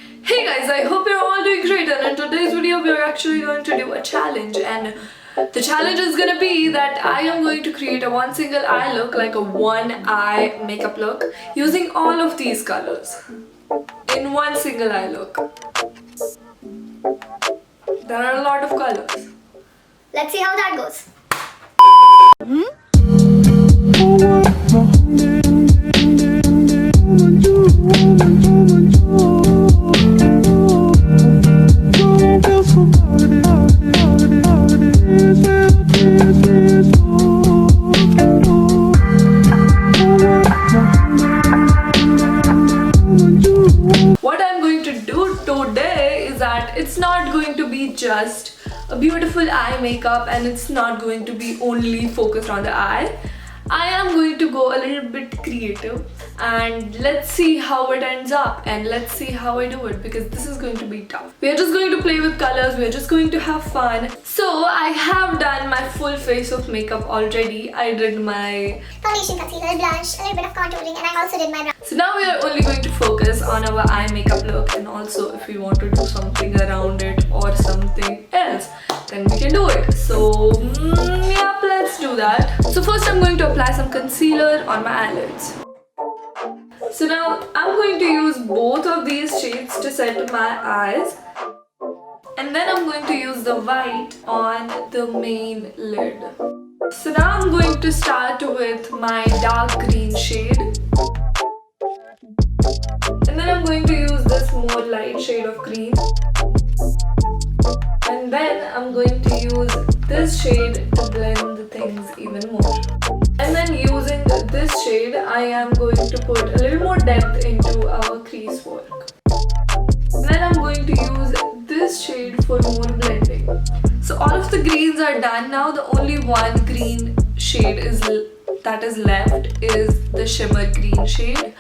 Hey guys, I hope you're all doing great, and in today's video we are actually going to do a challenge, and the challenge is gonna be that I am going to create a one single eye look, like a one eye makeup look, using all of these colors in one single eye look. There are a lot of colors. Let's see how that goes. What I'm going to do today is that it's not going to be just a beautiful eye makeup, and it's not going to be only focused on the eye. I am going to go a little bit creative, and let's see how it ends up, and let's see how I do it, because this is going to be tough. We are just going to play with colors, we are just going to have fun. So I have done my full face of makeup already. I did my Foundation, concealer, blush, a little bit of contouring, and I also did my brow. So now we are only going to focus on our eye makeup look, and also if we want to do something around it or something else, then we can do it. So yep, let's do that. So first I'm going to apply some concealer on my eyelids. So now I'm going to use both of these shades to set my eyes, and then I'm going to use the white on the main lid. So now I'm going to start with my dark green shade, and then I'm going to use this more light shade of green, and then I'm going to use this shade to blend the things even more. And then using this shade, I am going to put a little more depth into our crease work. And then I'm going to use this shade for more blending. So all of the greens are done now. The only one green shade that is left is the shimmer green shade,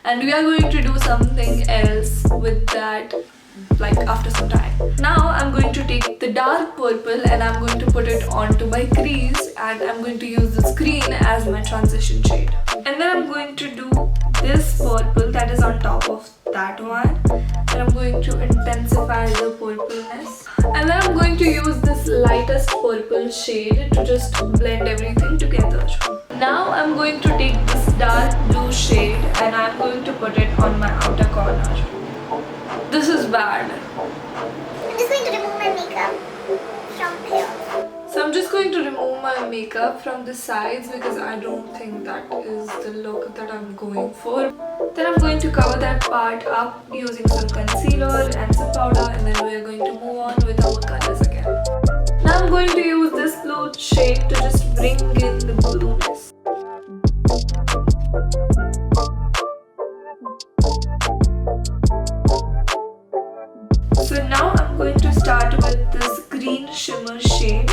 and we are going to do something else with that, like after some time. Now I'm going to take the dark purple and I'm going to put it onto my crease, and I'm going to use this green as my transition shade. And then I'm going to do this purple that is on top of that one, and I'm going to intensify the purpleness. And then I'm going to use this lightest purple shade to just blend everything together. Now I'm going to take this dark blue shade and I'm going to put it on my outer corner. This is bad. I'm just going to remove my makeup from here. So I'm just going to remove my makeup from the sides because I don't think that is the look that I'm going for. Then I'm going to cover that part up using some concealer and some powder, and then we are going to move on with our colors again. Now I'm going to use this blue shade to just bring in the blueness. So now I'm going to start with this green shimmer shade.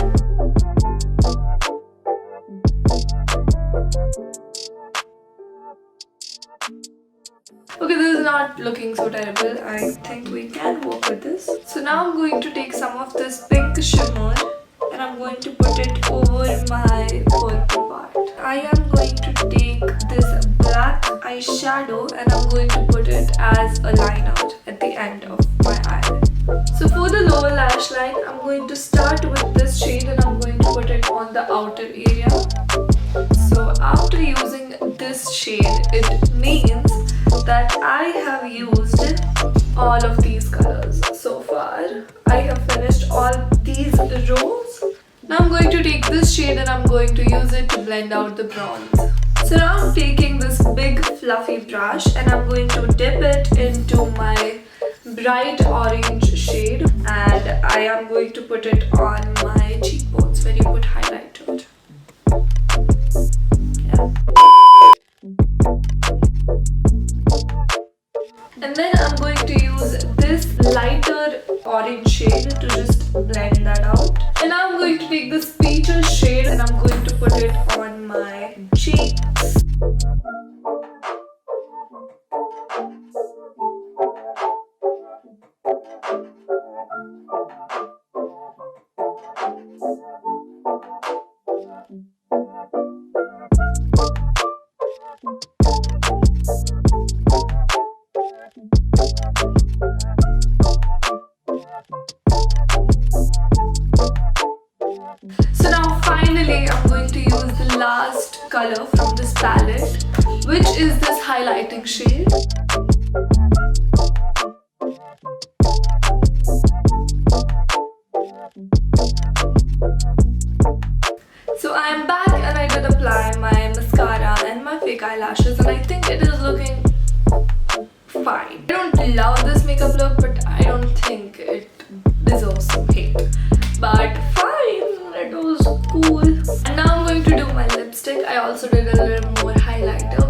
Okay, this is not looking so terrible. I think we can work with this. So now I'm going to take some of this pink shimmer and I'm going to put it over my purple part. I am going to take this black eyeshadow and I'm going to put it as a liner at the end of my eyelid. So for the lower lash line, I'm going to start with this shade and I'm going to put it on the outer area. So after using this shade, it means that I have used all of these colors so far. I have finished all these rows. Now I'm going to take this shade and I'm going to use it to blend out the bronze. So now I'm taking this big fluffy brush and I'm going to dip it into my bright orange shade, and I am going to put it on my cheekbones where you put highlight to it. And then I'm going to use this lighter orange shade to just blend that out. And now I'm going to take this peaches shade and I'm going to put it on my cheeks. color from this palette, which is this highlighting shade. So I am back and I did apply my mascara and my fake eyelashes, and I think it is looking fine. I don't love this makeup look, but I don't think it deserves some hate. But fine, it was cool. And now I'm going to do my lipstick. I also did a little more highlighter.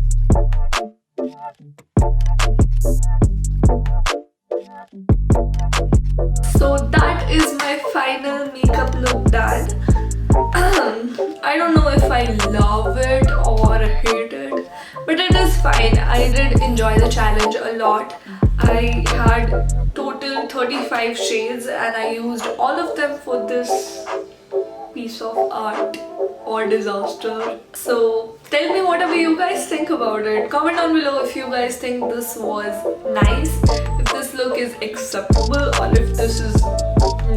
So that is my final makeup look done. I don't know if I love it or hate it, but it is fine. I did enjoy the challenge a lot. I had total 35 shades and I used all of them for this piece of art or disaster. So tell me whatever you guys think about it. Comment down below if you guys think this was nice, if this look is acceptable, or if this is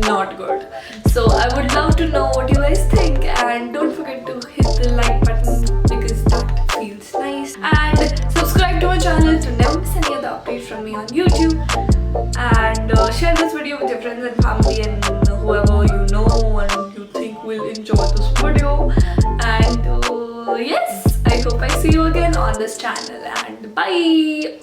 not good. So I would love to know what you guys think, and don't forget to hit the like button because that feels nice, and subscribe to my channel to never miss any other updates from me on YouTube, and share this video with your friends and family and whoever you know and you think will enjoy this video. And yes, I hope I see you again on this channel, and bye.